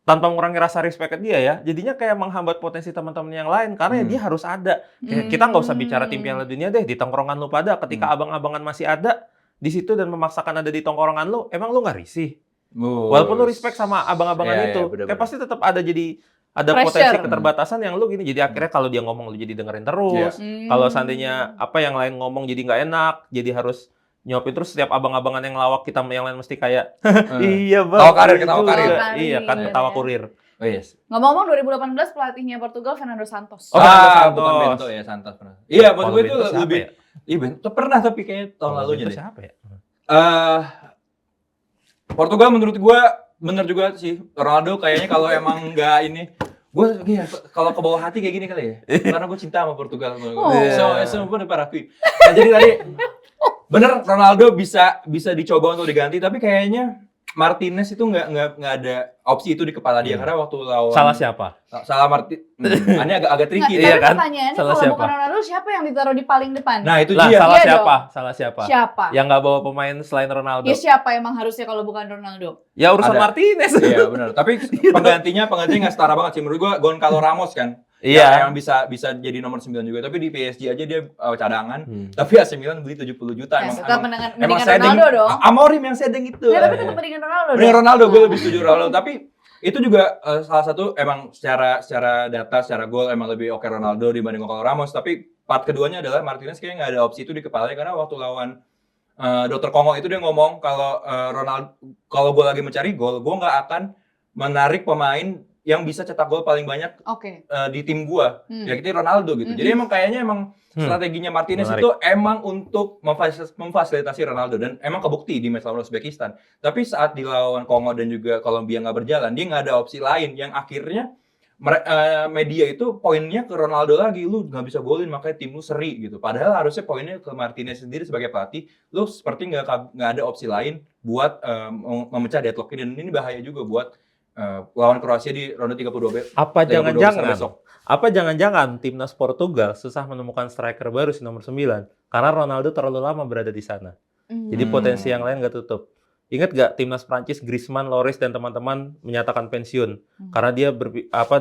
tanpa mengurangi rasa respect ke dia ya, jadinya kayak menghambat potensi teman-teman yang lain, karena dia harus ada. Kayak kita nggak usah bicara tim Piala Dunia deh, di tongkrongan lu pada, ketika abang-abangan masih ada di situ dan memaksakan ada di tongkrongan lu, emang lu nggak risih? Walaupun lu respect sama abang-abangan itu, kayak pasti tetap ada ada Pressure. potensi keterbatasan yang lu gini. Jadi akhirnya kalau dia ngomong lu jadi dengerin terus. Kalau seandainya apa yang lain ngomong jadi nggak enak, jadi harus nyopin terus setiap abang-abangan yang lawak kita yang lain mesti kayak iya bang. Ketawa karir. Iya kan, ketawa kurir. Oh yes. Ngomong-ngomong 2018 pelatihnya Portugal Fernando Santos. Bukan Bento ya, Santos pernah. Iya, maksud gue itu Bento siapa lebih. ya? Iya, Bento pernah tapi kayaknya tahun lalunya deh. Siapa ya? Portugal menurut gue bener juga sih. Ronaldo kayaknya kalau emang nggak ini, gue kalau ke bawah hati kayak gini kali ya. Karena gue cinta sama Portugal. So pun para kui. Nah, jadi tadi bener Ronaldo bisa dicoba untuk diganti, tapi kayaknya Martinez itu nggak ada opsi itu di kepala dia karena waktu lawan Salah siapa? Salah ini agak tricky. Nggak, Iya tapi kan? pertanyaannya Salah kalau siapa? bukan Ronaldo siapa yang ditaruh di paling depan? Nah itu Lah, dia. salah Iya siapa? dong. Salah siapa? Siapa? Yang nggak bawa pemain selain Ronaldo. Ya siapa emang harusnya kalau bukan Ronaldo? Ya urusan Ada. Martinez. Iya benar. Tapi penggantinya nggak setara banget sih menurut gua. Gonçalo Ramos kan. Iya. Yang bisa jadi nomor 9 juga. Tapi di PSG aja dia cadangan. Tapi AC Milan beli 70 juta. Ya, tetap emang mendingan sedeng. Ronaldo dong. Amorim yang sedeng itu. Ya tapi tetap mendingan Ronaldo Mending dong. Ronaldo, gue lebih setuju Ronaldo. Tapi itu juga salah satu emang secara data, secara gol emang lebih oke Ronaldo dibanding Gonçalo Ramos. Tapi part keduanya adalah Martinez kayaknya nggak ada opsi itu di kepalanya karena waktu lawan Dr. Kongo itu dia ngomong kalau Ronaldo, kalau gue lagi mencari gol, gue nggak akan menarik pemain yang bisa cetak gol paling banyak Oke. di tim gue. Ya itu Ronaldo gitu. Jadi emang kayaknya strateginya Martinez Menarik. itu emang untuk memfasilitasi Ronaldo dan emang kebukti di match lawan Uzbekistan. Tapi saat di lawan Kongo dan juga Kolombia nggak berjalan, dia nggak ada opsi lain yang akhirnya media itu poinnya ke Ronaldo lagi, lu nggak bisa golin makanya tim lu seri gitu. Padahal harusnya poinnya ke Martinez sendiri sebagai pelatih, lu seperti nggak ada opsi lain buat memecah deadlock ini dan ini bahaya juga buat lawan Kroasia di ronde 32 Apa 32 jangan-jangan? besok. Apa jangan-jangan timnas Portugal susah menemukan striker baru si nomor 9 karena Ronaldo terlalu lama berada di sana. Jadi potensi yang lain nggak tutup. Ingat gak timnas Prancis, Griezmann, Lloris dan teman-teman menyatakan pensiun karena dia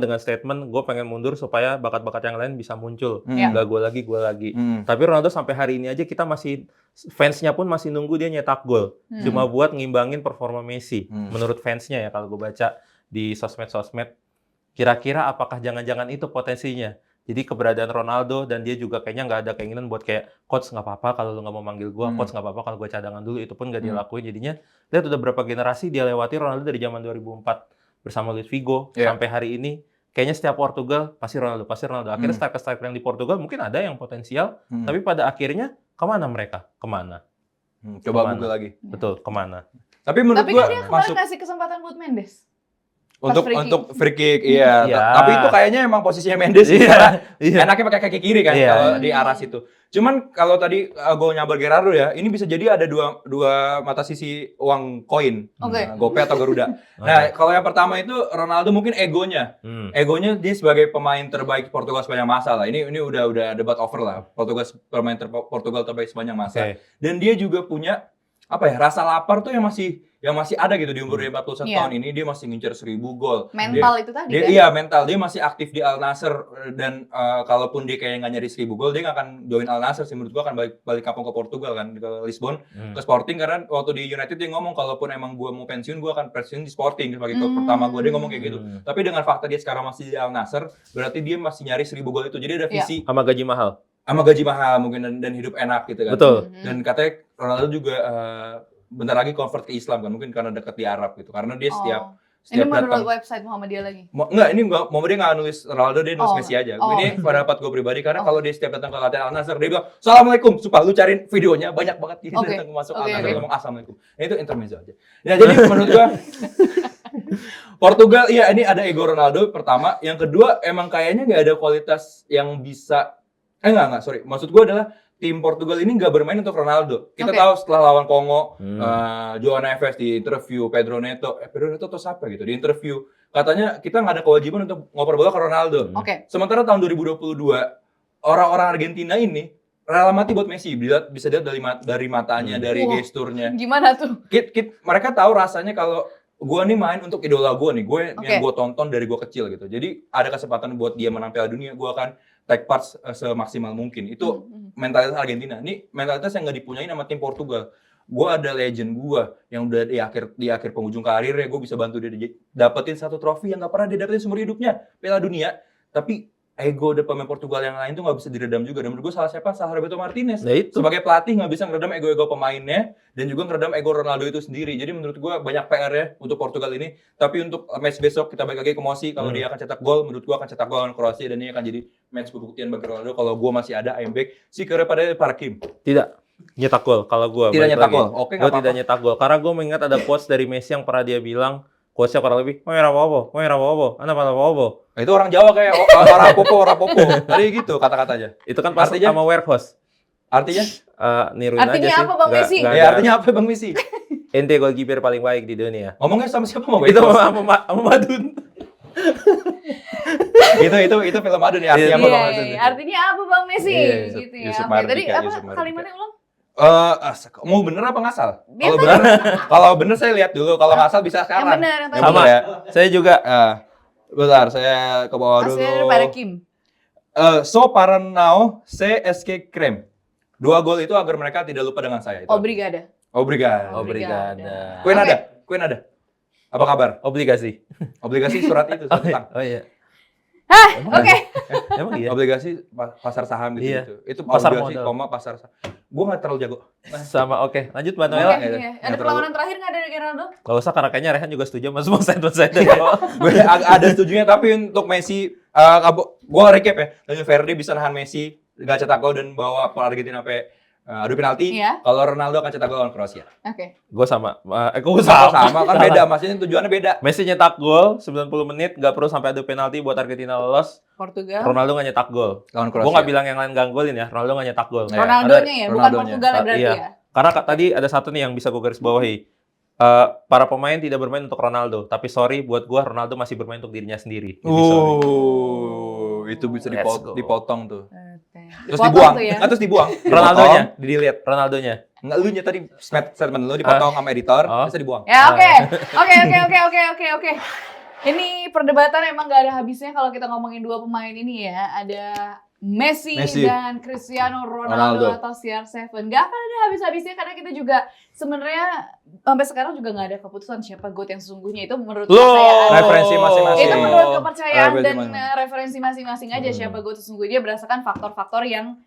dengan statement gue pengen mundur supaya bakat-bakat yang lain bisa muncul. Nggak gue lagi. Tapi Ronaldo sampai hari ini aja kita masih fansnya pun masih nunggu dia nyetak gol. Cuma buat ngimbangin performa Messi. Menurut fansnya ya kalau gue baca di sosmed. Kira-kira apakah jangan-jangan itu potensinya? Jadi keberadaan Ronaldo dan dia juga kayaknya nggak ada keinginan buat kayak coach nggak apa-apa kalau lu nggak mau manggil gue, coach nggak apa-apa kalau gue cadangan dulu, itu pun nggak dia lakuin. Jadinya lihat udah berapa generasi dia lewati Ronaldo dari zaman 2004 bersama Luis Figo sampai hari ini. Kayaknya setiap Portugal pasti Ronaldo. Akhirnya striker-striker yang di Portugal mungkin ada yang potensial, tapi pada akhirnya kemana mereka? Kemana? Coba Google lagi. Betul, kemana? Tapi menurut Tapi gua kan dia kemarin kasih kesempatan buat Mendes. untuk free kick iya. Iya. Tapi itu kayaknya emang posisinya Mendes karena enaknya pakai kaki kiri kan kalau di arah situ. Cuman kalau tadi golnya Bergerardo ya, ini bisa jadi ada dua mata sisi uang koin. Gope atau Garuda. Nah, kalau yang pertama itu Ronaldo mungkin egonya. Egonya dia sebagai pemain terbaik Portugal sepanjang masa lah. Ini udah debat over lah. Portugal terbaik sepanjang masa. Dan dia juga punya rasa lapar tuh yang masih ada gitu di umur 41 tahun ini, dia masih ngincer 1000 gol. Mental itu tadi kan? Iya, mental. Dia masih aktif di Al Nassr dan kalaupun dia kayaknya nggak nyari 1000 gol, dia nggak akan join Al Nassr sih. Menurut gua akan balik kampung ke Portugal kan, ke Lisbon, ke Sporting karena waktu di United dia ngomong kalaupun emang gua mau pensiun, gua akan pensiun di Sporting sebagai klub pertama gua. Dia ngomong kayak gitu. Tapi dengan fakta dia sekarang masih di Al Nassr, berarti dia masih nyari 1000 gol itu. Jadi ada visi sama gaji mahal mungkin dan hidup enak gitu kan. Betul. Dan katanya Ronaldo juga bentar lagi convert ke Islam kan, mungkin karena dekat di Arab gitu. Karena dia setiap ini menurut datang website Muhammadiyah lagi? Ini Muhammadiyah nggak nulis Ronaldo, dia nulis Messi aja. Ini pendapat gue pribadi karena kalau dia setiap datang ke latihan Al Nassr dia bilang Assalamualaikum, sumpah lu cariin videonya banyak banget dia datang masuk Al Nassr ngomong Assalamualaikum. Nah, itu intermezzo aja. Ya jadi menurut gue Portugal ini ada ego Ronaldo pertama, yang kedua emang kayaknya nggak ada kualitas yang bisa sorry. Maksud gue adalah tim Portugal ini nggak bermain untuk Ronaldo. Kita tahu setelah lawan Kongo, João Neves di interview, Pedro Neto atau siapa gitu di interview, katanya kita nggak ada kewajiban untuk ngoper bola ke Ronaldo. Sementara tahun 2022 orang-orang Argentina ini rela mati buat Messi, bisa dilihat dari matanya, dari gesturnya. Gimana tuh? Mereka tahu rasanya kalau gue nih main untuk idola gue nih, yang gue tonton dari gue kecil gitu. Jadi ada kesempatan buat dia menang Piala Dunia, gue akan take part semaksimal mungkin. Itu mentalitas Argentina. Ini mentalitas yang nggak dipunyain sama tim Portugal. Gue ada legend gue yang udah di akhir penghujung karirnya, gue bisa bantu dia dapetin satu trofi yang nggak pernah dia dapetin seumur hidupnya, Piala Dunia. Tapi ego pemain Portugal yang lain tuh nggak bisa diredam juga. Dan menurut gue salah siapa? Salah Roberto Martinez. Sebagai pelatih nggak bisa ngeredam ego-ego pemainnya dan juga ngeredam ego Ronaldo itu sendiri. Jadi menurut gue banyak PR ya untuk Portugal ini. Tapi untuk match besok kita balik lagi ke Mosi. Kalau dia akan cetak gol, menurut gue akan cetak gol lawan Kroasia dan ini akan jadi match pembuktian bagi Ronaldo. Kalau gue masih ada, I'm back. Si kepada Parkim. Tidak nyetak gol. Kalau gue tidak nyetak gol. Oke, gue tidak nyetak gol. Karena gue mengingat ada quotes dari Messi yang pernah dia bilang, quotesnya kurang lebih, itu orang Jawa kayak rapopo. Tadi gitu kata-katanya. Itu kan pas sama warehouse. Artinya? Niruin aja sih. Artinya apa Bang Messi? Artinya apa Bang Messi? ente goalkeeper paling baik di dunia. Ngomongnya sama siapa mau Itu sama Madun. itu film Madun ya artinya apa Bang Madun? Artinya apa Bang Messi? Iya, gitu ya. Yusuf Oke, Mardika, tadi apa Yusuf Mardika. kalimatnya ulang? Mau bener apa ngasal? Biasa. Kalau bener saya lihat dulu, kalau ngasal bisa Yang sekarang. benar, yang tadi. Sama. ya. Saya juga Bentar, saya ke bawah dulu. Hasilnya pada Kim. So para now, CSK Krem. 2 gol itu agar mereka tidak lupa dengan saya. Itu. Obrigada. Obrigado. Obrigada. Queen ada. Apa kabar? Obligasi. Obligasi surat itu, surat utang. Oh iya. Oke. Emang iya? Obligasi pasar saham gitu. Iya. Itu Pasar obligasi, modal. pasar saham. Gue nggak terlalu jago. Sama oke. Lanjut Mbak Oke, Noella. ya, iya. nggak Ada terlalu. perlawanan terakhir nggak dari Ronaldo? Gak usah karena kayaknya Rehan juga setuju sama semua statement saya. Gue ada setujunya, tapi untuk Messi, gue recap ya. Daniel Verdi bisa nahan Messi, gak cetak gol dan bawa Argentina sampai adu penalti. Iya. Kalau Ronaldo akan cetak gol lawan Kroasia. Oke. Gue sama. Gue sama. Sama kan beda, maksudnya tujuannya beda. Messi nyetak gol 90 menit, gak perlu sampai adu penalti buat Argentina lolos. Portugal. Ronaldo gak nyetak gol. Lawan Gue gak bilang yang lain gak golin ya. Ronaldo gak nyetak gol. Iya. Ronaldonya ya, bukan Ronaldonya. Portugal ya berarti Iya. ya. Karena tadi ada satu nih yang bisa gue garis bawahi. Para pemain tidak bermain untuk Ronaldo, tapi sorry buat gue Ronaldo masih bermain untuk dirinya sendiri. Jadi sorry. Itu bisa Let's go. dipotong tuh. Oke. Terus Dipotong dibuang. tuh ya. Terus dibuang. Ronaldonya, di-delete Ronaldonya. Enggak, lu nya tadi statement lu dipotong sama editor, Oh. terus dibuang. Ya oke. Oke. Ini perdebatan emang gak ada habisnya kalau kita ngomongin dua pemain ini ya. Ada Messi dan Cristiano Ronaldo atau CR7. Gak akan ada habis-habisnya karena kita juga sebenarnya sampai sekarang juga gak ada keputusan siapa GOAT yang sesungguhnya. Itu menurut kepercayaan. Referensi masing-masing. Itu menurut kepercayaan Referensi dan masing-masing. referensi masing-masing aja siapa GOAT sesungguhnya berdasarkan faktor-faktor yang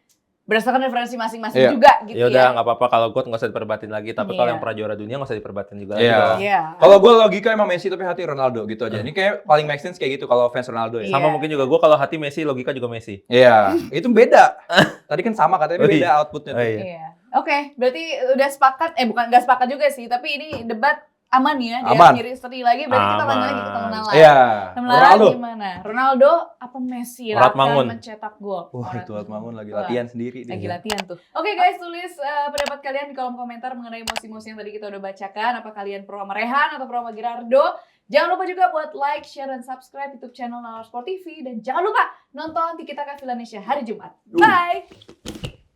berdasarkan referensi masing-masing Iya. juga gitu Ya udah ya. nggak apa-apa kalau gue nggak usah diperdebatin lagi. Tapi kalau Iya. yang pernah juara dunia nggak usah diperdebatin juga lagi. Iya. dong. Iya. Kalau gue logika emang Messi tapi hati Ronaldo gitu aja. Ini kayak paling make sense kayak gitu kalau fans Ronaldo ya. Iya. Sama mungkin juga gue kalau hati Messi logika juga Messi. Iya, itu beda. Tadi kan sama katanya Oh, beda iya. outputnya. Oh, tuh. iya. Iya. Oke, berarti udah sepakat, bukan nggak sepakat juga sih, tapi ini debat aman ya, dia Aman. nyari istri lagi, berarti kita tanya lagi ke Aman. temen Nala. Iya. Temen Nala Ronaldo. gimana? Ronaldo apa Messi Murat akan Mangun. mencetak gol? Wah, itu Atmangun lagi Wah. latihan sendiri dia. Lagi latihan tuh. Oke guys, tulis pendapat kalian di kolom komentar mengenai emosi-emosi yang tadi kita udah bacakan. Apa kalian pro sama Rehan atau pro sama Gerardo? Jangan lupa juga buat like, share, dan subscribe YouTube channel Nalar Sport TV. Dan jangan lupa nonton Tiki Taka Villanesia hari Jumat. Bye!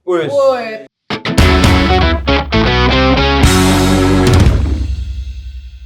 Wih. Woi.